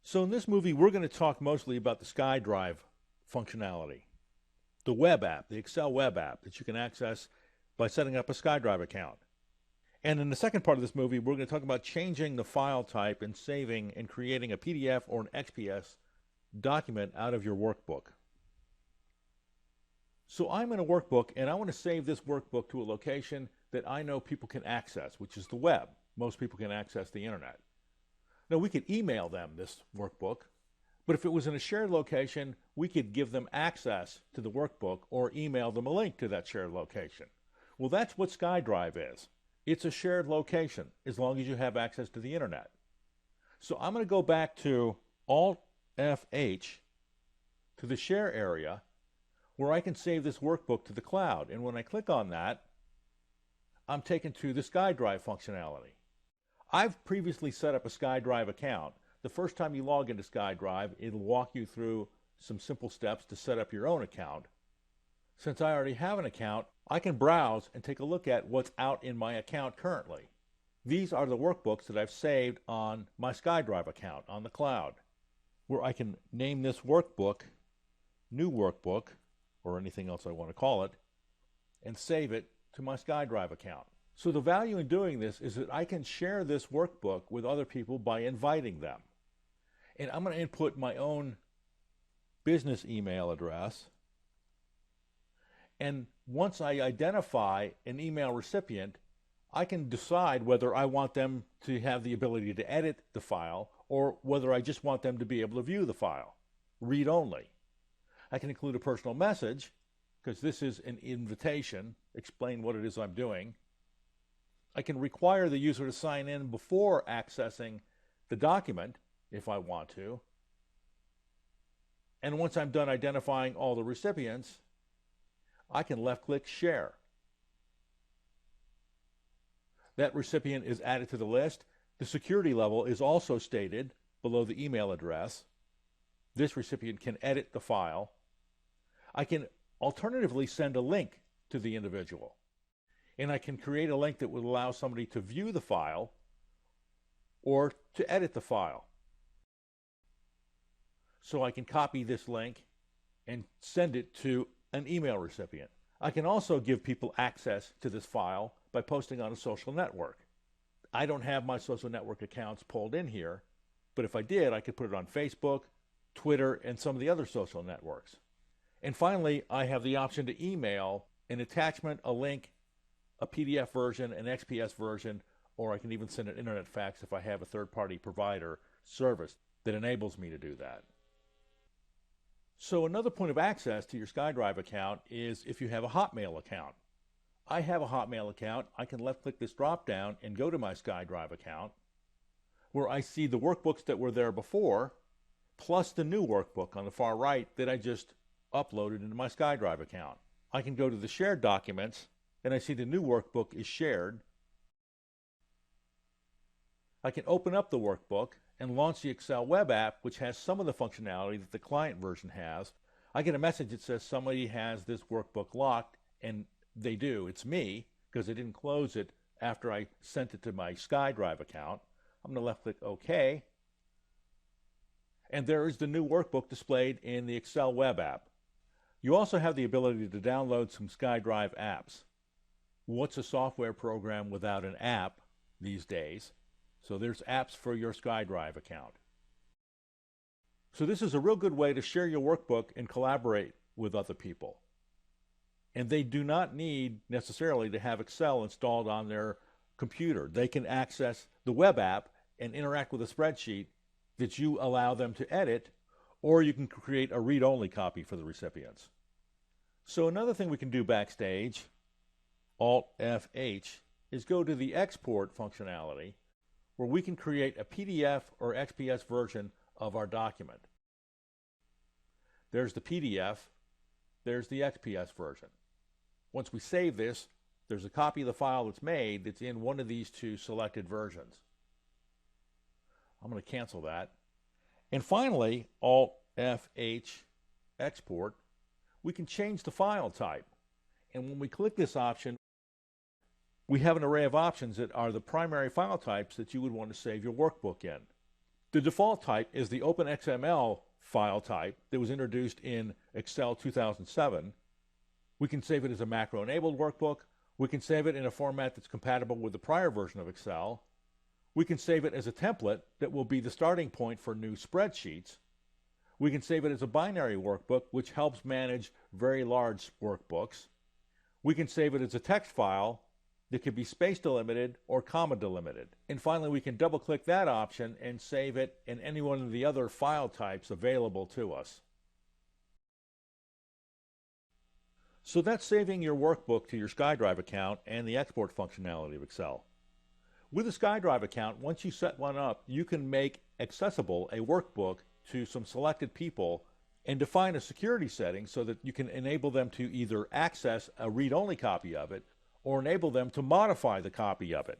So in this movie, we're going to talk mostly about the Skydrive functionality, the web app, the Excel web app that you can access by setting up a Skydrive account. And in the second part of this movie, we're going to talk about changing the file type and saving and creating a PDF or an XPS document out of your workbook. So I'm in a workbook and I want to save this workbook to a location that I know people can access, which is the web. Most people can access the internet. Now we could email them this workbook, but if it was in a shared location, we could give them access to the workbook or email them a link to that shared location. Well, that's what Skydrive is. It's a shared location as long as you have access to the internet. So I'm going to go back to Alt-FH to the share area where I can save this workbook to the cloud. And when I click on that, I'm taken to the Skydrive functionality. I've previously set up a Skydrive account. The first time you log into Skydrive, it'll walk you through some simple steps to set up your own account. Since I already have an account, I can browse and take a look at what's out in my account currently. These are the workbooks that I've saved on my Skydrive account on the cloud, where I can name this workbook New Workbook, or anything else I want to call it, and save it to my Skydrive account. So the value in doing this is that I can share this workbook with other people by inviting them. And I'm going to input my own business email address. And once I identify an email recipient, I can decide whether I want them to have the ability to edit the file or whether I just want them to be able to view the file, read only. I can include a personal message, because this is an invitation, explain what it is I'm doing. I can require the user to sign in before accessing the document if I want to. And once I'm done identifying all the recipients, I can left-click Share. That recipient is added to the list. The security level is also stated below the email address. This recipient can edit the file. I can alternatively send a link to the individual. And I can create a link that would allow somebody to view the file or to edit the file. So I can copy this link and send it to an email recipient. I can also give people access to this file by posting on a social network. I don't have my social network accounts pulled in here, but if I did, I could put it on Facebook, Twitter, and some of the other social networks. And finally, I have the option to email an attachment, a link, a PDF version, an XPS version, or I can even send an internet fax if I have a third-party provider service that enables me to do that. So another point of access to your Skydrive account is if you have a Hotmail account. I have a Hotmail account. I can left-click this drop-down and go to my Skydrive account, where I see the workbooks that were there before, plus the new workbook on the far right that I just uploaded into my Skydrive account. I can go to the shared documents and I see the new workbook is shared. I can open up the workbook and launch the Excel web app, which has some of the functionality that the client version has. I get a message that says somebody has this workbook locked, and they do. It's me, because I didn't close it after I sent it to my Skydrive account. I'm going to left click OK. And there is the new workbook displayed in the Excel web app. You also have the ability to download some Skydrive apps. What's a software program without an app these days? So there's apps for your Skydrive account. So this is a real good way to share your workbook and collaborate with other people. And they do not need necessarily to have Excel installed on their computer. They can access the web app and interact with a spreadsheet that you allow them to edit, or you can create a read-only copy for the recipients. So another thing we can do backstage, Alt-FH, is go to the export functionality, where we can create a PDF or XPS version of our document. There's the PDF, there's the XPS version. Once we save this, there's a copy of the file that's made that's in one of these two selected versions. I'm going to cancel that. And finally, Alt-FH Export, we can change the file type. And when we click this option, we have an array of options that are the primary file types that you would want to save your workbook in. The default type is the OpenXML file type that was introduced in Excel 2007. We can save it as a macro-enabled workbook. We can save it in a format that's compatible with the prior version of Excel. We can save it as a template that will be the starting point for new spreadsheets. We can save it as a binary workbook, which helps manage very large workbooks. We can save it as a text file that can be space delimited or comma delimited. And finally, we can double-click that option and save it in any one of the other file types available to us. So that's saving your workbook to your Skydrive account and the export functionality of Excel. With a Skydrive account, once you set one up, you can make accessible a workbook to some selected people and define a security setting so that you can enable them to either access a read-only copy of it or enable them to modify the copy of it.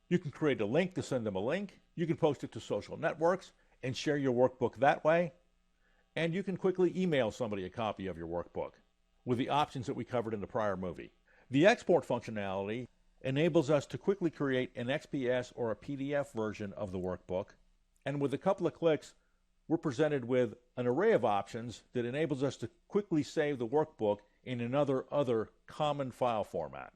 You can create a link to send them a link. You can post it to social networks and share your workbook that way. And you can quickly email somebody a copy of your workbook with the options that we covered in the prior movie. The export functionality enables us to quickly create an XPS or a PDF version of the workbook. And with a couple of clicks, we're presented with an array of options that enables us to quickly save the workbook in another common file format.